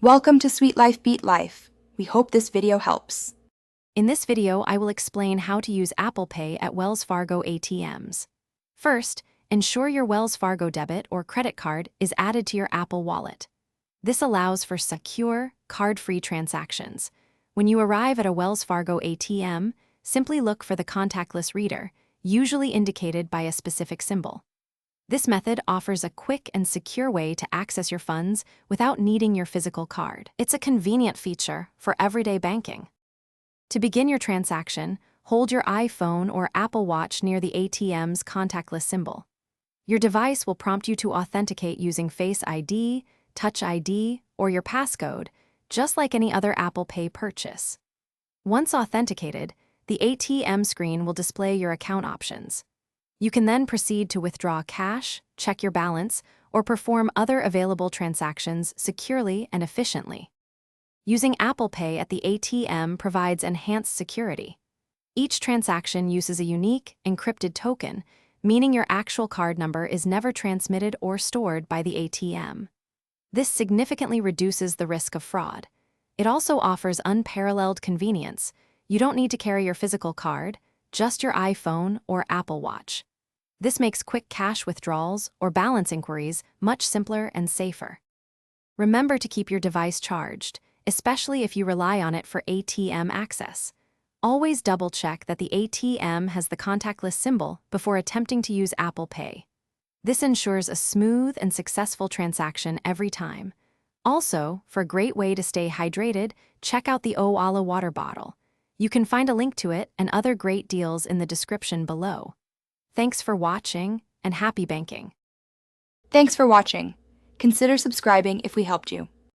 Welcome to Sweet Life Beat Life. We hope this video helps. In this video, I will explain how to use Apple Pay at Wells Fargo ATMs. First, ensure your Wells Fargo debit or credit card is added to your Apple Wallet. This allows for secure, card-free transactions. When you arrive at a Wells Fargo ATM, simply look for the contactless reader, usually indicated by a specific symbol. This method offers a quick and secure way to access your funds without needing your physical card. It's a convenient feature for everyday banking. To begin your transaction, hold your iPhone or Apple Watch near the ATM's contactless symbol. Your device will prompt you to authenticate using Face ID, Touch ID, or your passcode, just like any other Apple Pay purchase. Once authenticated, the ATM screen will display your account options. You can then proceed to withdraw cash, check your balance, or perform other available transactions securely and efficiently. Using Apple Pay at the ATM provides enhanced security. Each transaction uses a unique, encrypted token, meaning your actual card number is never transmitted or stored by the ATM. This significantly reduces the risk of fraud. It also offers unparalleled convenience. You don't need to carry your physical card, just your iPhone or Apple Watch. This makes quick cash withdrawals or balance inquiries much simpler and safer. Remember to keep your device charged, especially if you rely on it for ATM access. Always double-check that the ATM has the contactless symbol before attempting to use Apple Pay. This ensures a smooth and successful transaction every time. Also, for a great way to stay hydrated, check out the Owala water bottle. You can find a link to it and other great deals in the description below. Thanks for watching, and happy banking. Thanks for watching. Consider subscribing if we helped you.